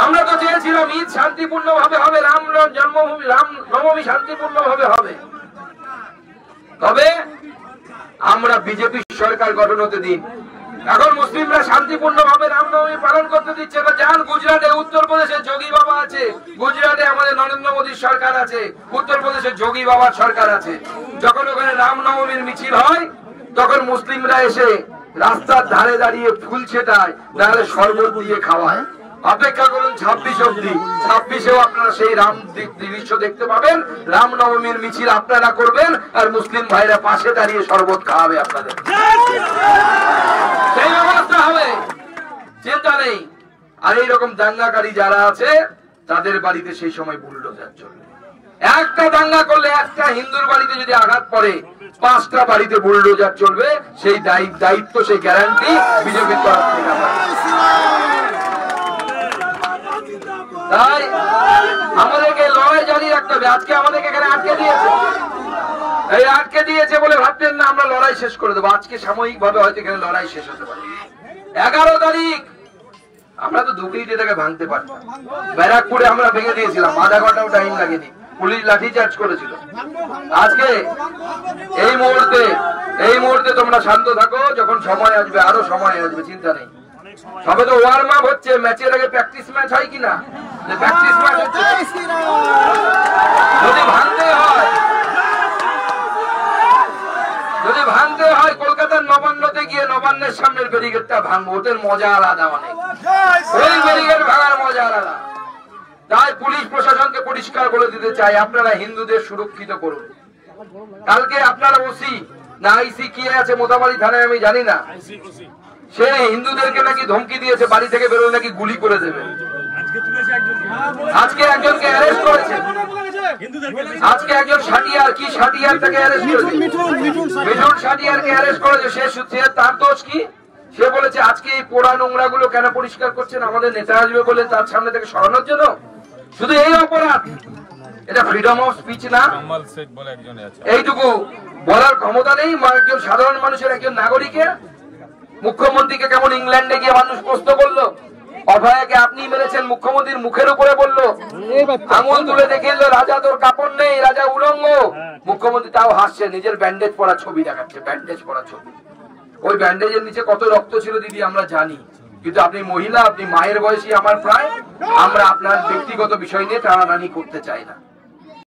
আমরা তো চেয়েছিলাম ঈদ শান্তিপূর্ণ ভাবে হবে, রাম জন্মভূমি রাম নবমী শান্তিপূর্ণ ভাবে হবে। তবে আমরা বিজেপি সরকার গঠন হতে দিন, এখন মুসলিমরা শান্তিপূর্ণ ভাবে রামনবমী পালন করতে দিচ্ছে না। যান গুজরাটে, উত্তরপ্রদেশে যোগী বাবা আছে, গুজরাটে আমাদের নরেন্দ্র মোদীর সরকার আছে, উত্তরপ্রদেশে যোগী বাবার সরকার আছে। যখন ওখানে রামনবমীর মিছিল হয় তখন মুসলিমরা এসে রাস্তার ধারে দাঁড়িয়ে ফুল ছেটায়, নাহলে শরবত দিয়ে খাওয়ায়। অপেক্ষা করুন 26 অব্দি, 26এও আপনারা সেই রাম দৃশ্য দেখতে পাবেন। রামনবমীর মিছিল আপনারা করবেন আর মুসলিম ভাইরা পাশে দাঁড়িয়ে শরবত খাওয়াবে আপনাদের, সেই ব্যবস্থা হবে, চিন্তা নেই। আর এইরকম দাঙ্গাকারী যারা আছে তাদের বাড়িতে সেই সময় বুলডোজার চলবে। একটা দাঙ্গা করলে, একটা হিন্দুর বাড়িতে যদি আঘাত পড়ে 5টা বাড়িতে বুলডোজার চলবে। সেই দায়িত্ব, সেই গ্যারান্টি বিজেপির তরফ থেকে। তাই আমাদেরকে লড়াই জারি রাখতে হবে। আজকে আমাদেরকে এখানে আটকে দিয়েছে, এই আটকে দিয়েছে বলে ভাবতেন না আমরা লড়াই শেষ করে দেবো। আজকে সাময়িক ভাবে হয়তো এখানে লড়াই শেষ হতে পারে। 11 তারিখ আমরা তো 2 মিনিট এটাকে ভাঙতে পারতাম। ব্যারাকপুরে আমরা ভেঙে দিয়েছিলাম, আধা ঘন্টাও টাইম লাগেনি, পুলিশ লাঠি চার্জ করেছিল। আজকে এই মুহূর্তে তোমরা শান্ত থাকো, যখন সময় আসবে, আরো সময় আসবে, চিন্তা নেই। সবে তো ওয়ার্ম আপ হচ্ছে, ম্যাচের আগে প্র্যাকটিস ম্যাচ হয় কিনা, প্র্যাকটিস ম্যাচ হচ্ছে। যদি ভাঙতে হয় কলকাতার নবান্নতে গিয়ে নবান্নের সামনের ব্যারিকেডটা ভাঙবো, ওদের মজা আলাদা, অনেক ওই ব্যারিকেড ভাঙার মজা আলাদা। তাই পুলিশ প্রশাসনকে পরিষ্কার বলে দিতে চাই, আপনারা হিন্দুদের সুরক্ষিত করুন। কালকে আপনারা ওসি না আইসি কি আছে মোদাবাড়ি থানায় আমি জানি না, সে হিন্দুদেরকে নাকি ধমকি দিয়েছে, বাড়ি থেকে বেরোলে নাকি গুলি করে দেবে। আজকে একজনকে অ্যারেস্ট করেছে, আজকে একজন সাটিয়ার, কি সাটিয়ার তাকে অ্যারেস্ট করেছে, মিঠুন সাটিয়ারকে অ্যারেস্ট করেছে। সে তার দোষ কি? সে বলেছে আজকে এই পোড়া নোংরা গুলো কেন পরিষ্কার করছেন, আমাদের নেতা আসবে বলে তার সামনে থেকে সরানোর জন্য। শুধু এই অপরাধ, এটা ফ্রিডম অফ স্পিচ না? এইটুকু বলার ক্ষমতা নেই একজন সাধারণ মানুষের, একজন নাগরিকের? মুখ্যমন্ত্রীকে কেমন ইংল্যান্ডে গিয়ে মানুষ প্রশ্ন করলো, অভয়াকে আপনি মেরেছেন, মুখ্যমন্ত্রীর মুখের উপরে বললো, আঙুল তুলে দেখিয়ে রাজা তোর কাপড় নেই, রাজা উলঙ্গ। মুখ্যমন্ত্রী তাও হাসছে, নিজের ব্যান্ডেজ পরা ছবি দেখাচ্ছে, ব্যান্ডেজ পরা ছবি। ওই ব্যান্ডেজের নিচে কত রক্ত ছিল দিদি আমরা জানি, কিন্তু আপনি মহিলা, আপনি মায়ের বয়সী আমার প্রায়, আমরা আপনার ব্যক্তিগত বিষয় নিয়ে টানাটানি করতে চাই না।